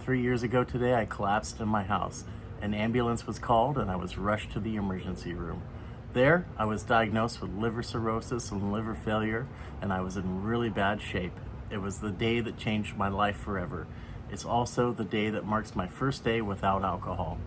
3 years ago today, I collapsed in my house. An ambulance was called and I was rushed to the emergency room. There, I was diagnosed with liver cirrhosis and liver failure, and I was in really bad shape. It was the day that changed my life forever. It's also the day that marks my first day without alcohol.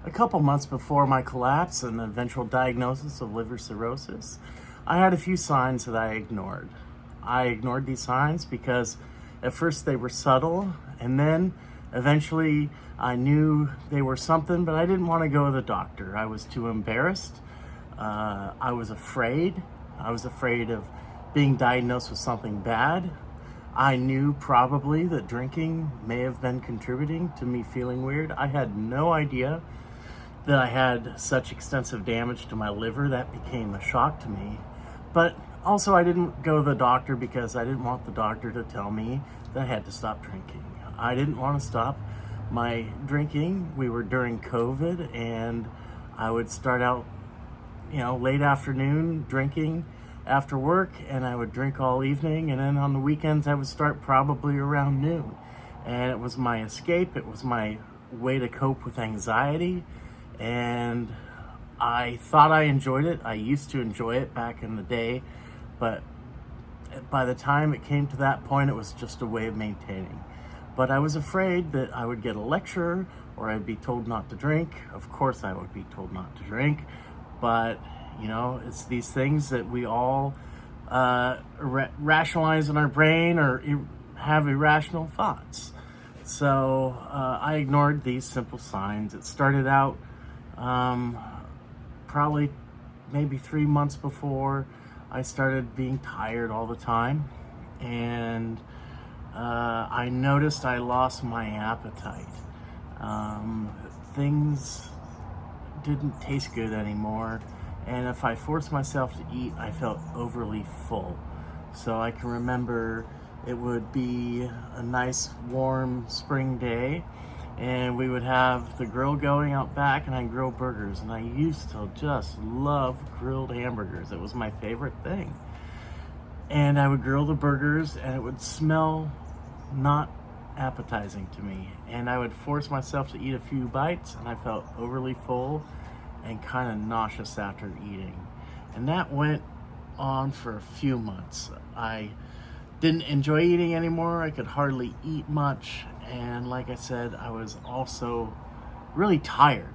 A couple months before my collapse and eventual diagnosis of liver cirrhosis, I had a few signs that I ignored. I ignored these signs because at first they were subtle, and then eventually I knew they were something, but I didn't want to go to the doctor. I was too embarrassed. I was afraid. I was afraid of being diagnosed with something bad. I knew probably that drinking may have been contributing to me feeling weird. I had no idea that I had such extensive damage to my liver. That became a shock to me. But also I didn't go to the doctor because I didn't want the doctor to tell me that I had to stop drinking. I didn't want to stop my drinking. We were during COVID, and I would start out, late afternoon drinking after work, and I would drink all evening, and then on the weekends I would start probably around noon. And it was my escape. It was my way to cope with anxiety, and I thought I enjoyed it. I used to enjoy it back in the day, but by the time it came to that point, it was just a way of maintaining. But I was afraid that I would get a lecture or I'd be told not to drink. Of course I would be told not to drink, but it's these things that we all rationalize in our brain or have irrational thoughts. So I ignored these simple signs. It started out probably maybe 3 months before I started being tired all the time, and I noticed I lost my appetite. Things didn't taste good anymore, and if I forced myself to eat, I felt overly full. So I can remember it would be a nice warm spring day, and we would have the grill going out back, and I'd grill burgers, and I used to just love grilled hamburgers. It was my favorite thing. And I would grill the burgers, and it would smell not appetizing to me. And I would force myself to eat a few bites, and I felt overly full and kind of nauseous after eating. And that went on for a few months. I didn't enjoy eating anymore. I could hardly eat much. And like I said, I was also really tired.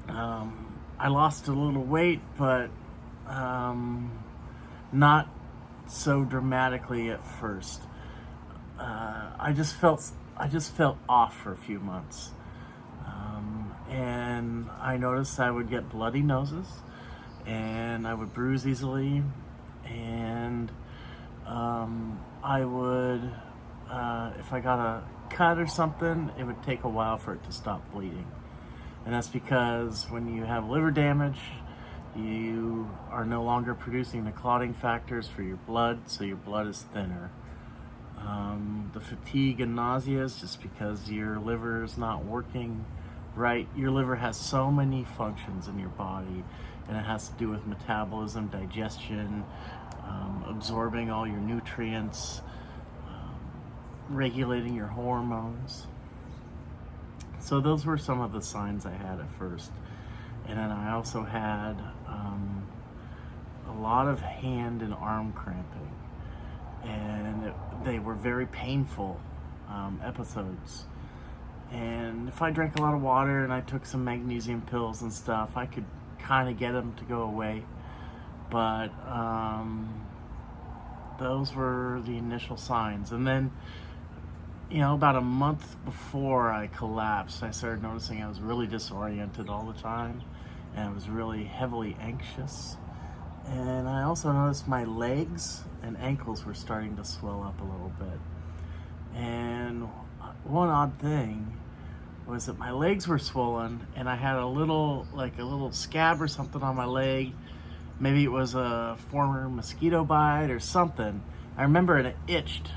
I lost a little weight, but not so dramatically at first. I just felt off for a few months. And I noticed I would get bloody noses, and I would bruise easily, and I would, if I got a cut or something, it would take a while for it to stop bleeding. And that's because when you have liver damage, you are no longer producing the clotting factors for your blood, so your blood is thinner. The fatigue and nausea is just because your liver is not working right. Your liver has so many functions in your body, and it has to do with metabolism, digestion, absorbing all your nutrients, regulating your hormones. So those were some of the signs I had at first. And then I also had a lot of hand and arm cramping, and they were very painful episodes. And if I drank a lot of water and I took some magnesium pills and stuff, I could kind of get them to go away. But those were the initial signs. And then, about a month before I collapsed, I started noticing I was really disoriented all the time, and I was really heavily anxious. And I also noticed my legs and ankles were starting to swell up a little bit. And one odd thing was that my legs were swollen, and I had a little scab or something on my leg. Maybe it was a former mosquito bite or something. I remember it itched,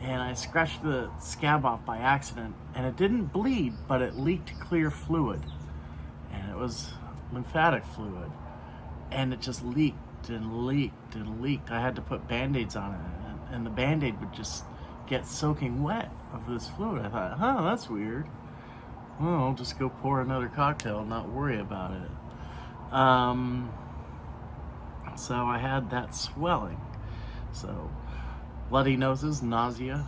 and I scratched the scab off by accident, and it didn't bleed, but it leaked clear fluid, and it was lymphatic fluid, and it just leaked and leaked and leaked. I had to put Band-Aids on it, and the Band-Aid would just get soaking wet of this fluid. I thought, that's weird. Well, I'll just go pour another cocktail and not worry about it. So I had that swelling. So bloody noses, nausea,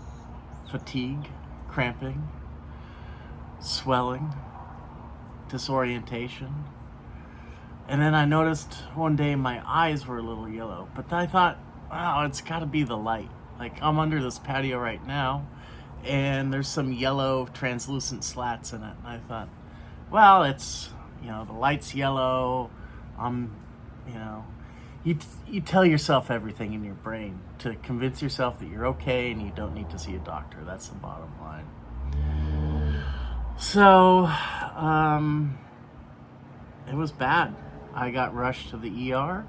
fatigue, cramping, swelling, disorientation. And then I noticed one day my eyes were a little yellow, but I thought, wow, it's got to be the light. Like, I'm under this patio right now, and there's some yellow translucent slats in it. And I thought, well, it's, the light's yellow. You tell yourself everything in your brain to convince yourself that you're okay and you don't need to see a doctor. That's the bottom line. So, it was bad. I got rushed to the ER,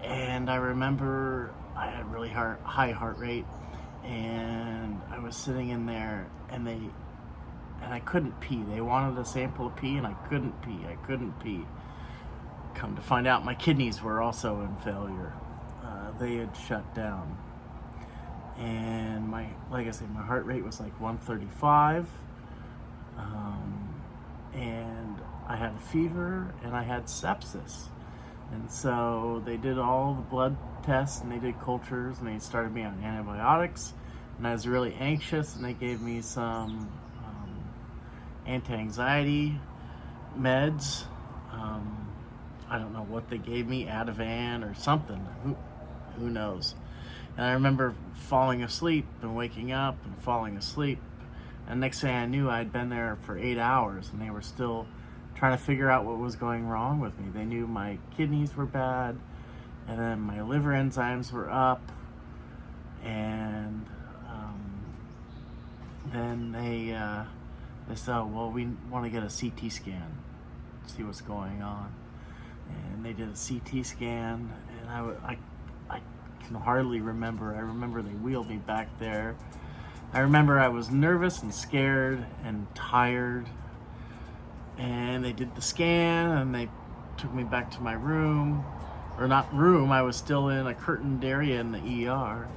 and I remember I had really high heart rate, and I was sitting in there, and I couldn't pee. They wanted a sample of pee, and I couldn't pee. Come to find out, my kidneys were also in failure. They had shut down, and like I said, my heart rate was like 135, and I had a fever, and I had sepsis. And so they did all the blood tests, and they did cultures, and they started me on antibiotics, and I was really anxious, and they gave me some anti-anxiety meds. I don't know what they gave me, Ativan or something. Who knows? And I remember falling asleep and waking up and falling asleep. And next thing I knew, I'd been there for 8 hours, and they were still trying to figure out what was going wrong with me. They knew my kidneys were bad, and then my liver enzymes were up, and then they said, oh, well, we want to get a CT scan, see what's going on. And they did a CT scan, and I can hardly remember. I remember they wheeled me back there. I remember I was nervous and scared and tired. And they did the scan, and they took me back to my room. Or not room, I was still in a curtained area in the ER.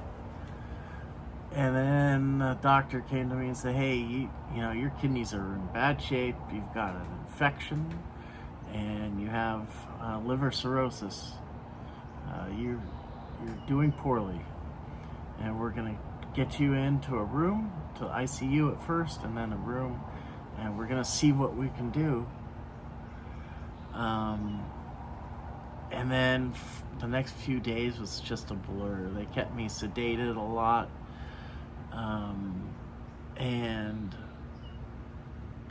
And then the doctor came to me and said, hey, your kidneys are in bad shape. You've got an infection, and you have liver cirrhosis. You're doing poorly. And we're going to get you into a room, to ICU at first, and then a room, and we're going to see what we can do. And then the next few days was just a blur. They kept me sedated a lot. And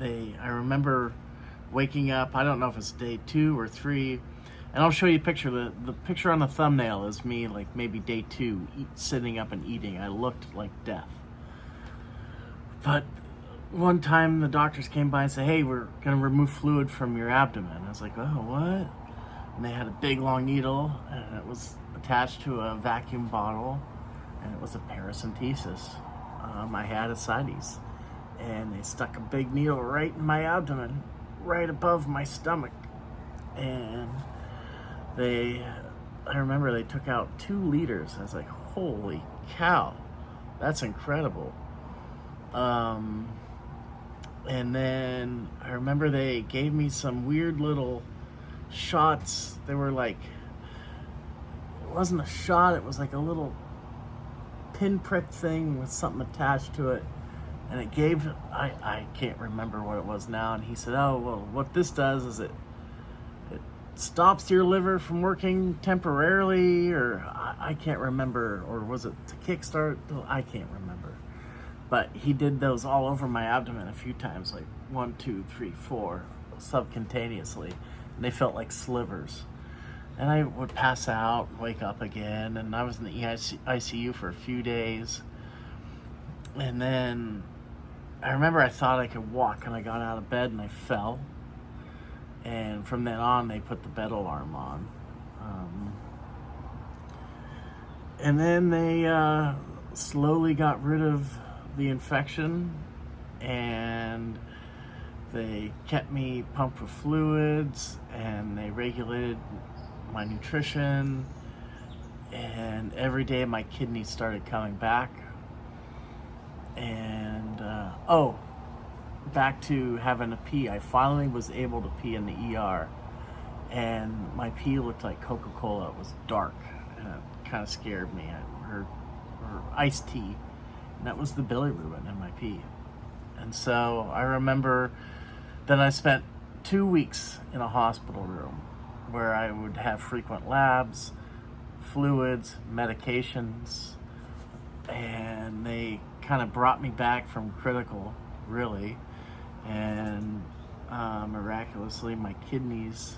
I remember waking up, I don't know if it's day 2 or 3, and I'll show you a picture. The picture on the thumbnail is me, like maybe day 2, sitting up and eating. I looked like death. But one time the doctors came by and said, hey, we're going to remove fluid from your abdomen. I was like, oh, what? And they had a big long needle, and it was attached to a vacuum bottle, and it was a paracentesis. I had ascites, and they stuck a big needle right in my abdomen, right above my stomach. And I remember they took out 2 liters. I was like, holy cow, that's incredible. And then I remember they gave me some weird little shots. They were like, it wasn't a shot, it was like a little pinprick thing with something attached to it. And it gave, I can't remember what it was now. And he said, oh, well, what this does is it stops your liver from working temporarily, or I can't remember, or was it to kickstart? I can't remember. But he did those all over my abdomen a few times, like 1, 2, 3, 4, subcutaneously. And they felt like slivers. And I would pass out, wake up again, and I was in the ICU for a few days. And then I remember I thought I could walk, and I got out of bed and I fell. And from then on, they put the bed alarm on. And then they slowly got rid of the infection, and they kept me pumped with fluids, and they regulated my nutrition, and every day my kidneys started coming back. And back to having to pee. I finally was able to pee in the ER, and my pee looked like Coca-Cola. It was dark, and it kind of scared me. Or iced tea, and that was the bilirubin in my pee. And so I remember that I spent 2 weeks in a hospital room where I would have frequent labs, fluids, medications, and they kind of brought me back from critical, really. And miraculously, my kidneys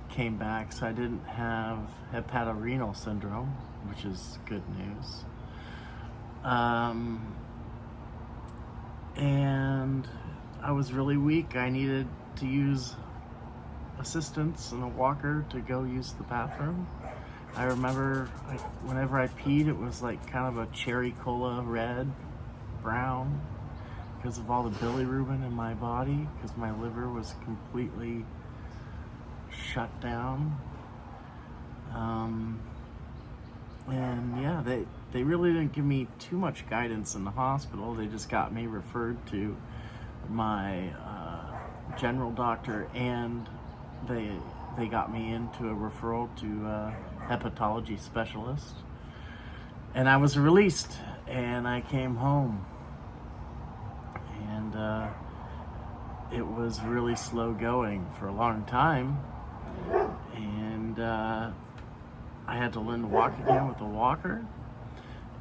came back, so I didn't have hepatorenal syndrome, which is good news. And I was really weak. I needed to use assistance and a walker to go use the bathroom. I remember whenever I peed, it was like kind of a cherry cola red, brown, because of all the bilirubin in my body, because my liver was completely shut down. And yeah, they really didn't give me too much guidance in the hospital. They just got me referred to my general doctor, and they got me into a referral to a hepatology specialist. And I was released, and I came home. And it was really slow going for a long time. And I had to learn to walk again with a walker.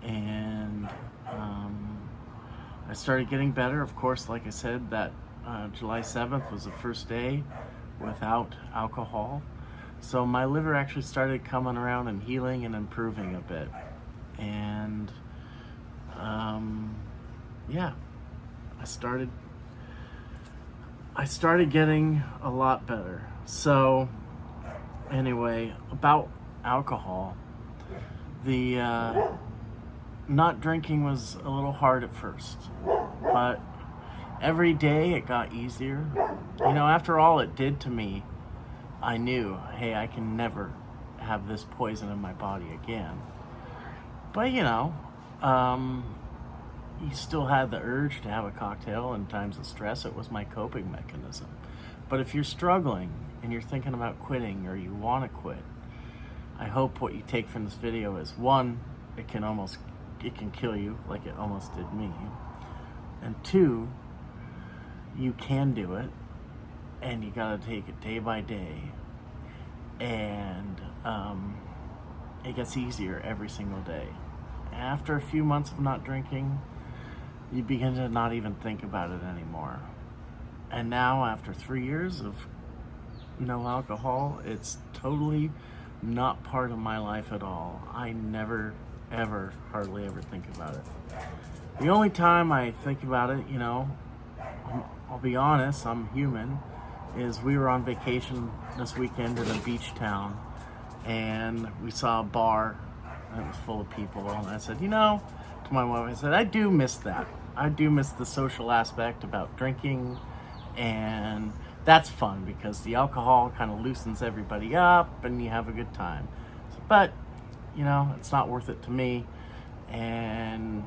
And I started getting better. Of course, like I said, that July 7th was the first day without alcohol. So my liver actually started coming around and healing and improving a bit. And yeah, I started getting a lot better. So anyway, about alcohol, the not drinking was a little hard at first, but every day it got easier. You know, after all it did to me, I knew, hey, I can never have this poison in my body again. But you know, you still had the urge to have a cocktail in times of stress. It was my coping mechanism. But if you're struggling and you're thinking about quitting, or you want to quit, I hope what you take from this video is, one, it can kill you like it almost did me. And two, you can do it, and you gotta take it day by day. And it gets easier every single day. After a few months of not drinking, you begin to not even think about it anymore. And now, after 3 years of no alcohol, it's totally not part of my life at all. I never, ever, hardly ever think about it. The only time I think about it, you know, I'll be honest, I'm human, is we were on vacation this weekend in a beach town, and we saw a bar, and it was full of people, and I said, you know, to my wife, I said, I do miss that. I do miss the social aspect about drinking, and that's fun because the alcohol kind of loosens everybody up and you have a good time. But, you know, it's not worth it to me, and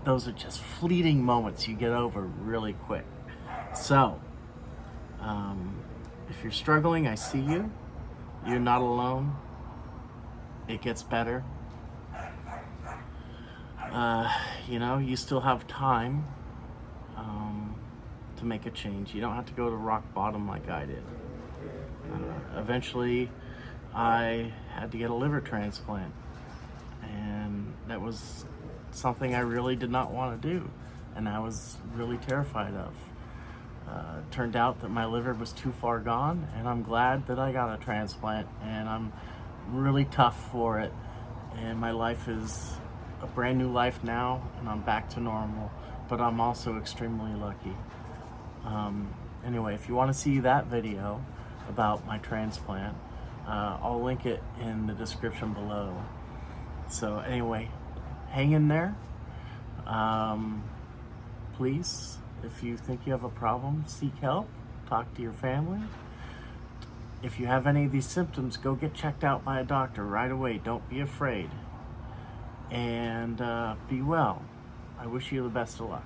those are just fleeting moments you get over really quick. So, if you're struggling, I see you. You're not alone. It gets better. You know, you still have time to make a change. You don't have to go to rock bottom like I did. Eventually, I had to get a liver transplant, and that was something I really did not want to do, and I was really terrified of. It turned out that my liver was too far gone, and I'm glad that I got a transplant, and I'm really tough for it, and my life is a brand new life now, and I'm back to normal, but I'm also extremely lucky. Anyway, if you want to see that video about my transplant, I'll link it in the description below. So anyway, hang in there. Please, if you think you have a problem, seek help, talk to your family, if you have any of these symptoms, go get checked out by a doctor right away. Don't be afraid. And be well. I wish you the best of luck.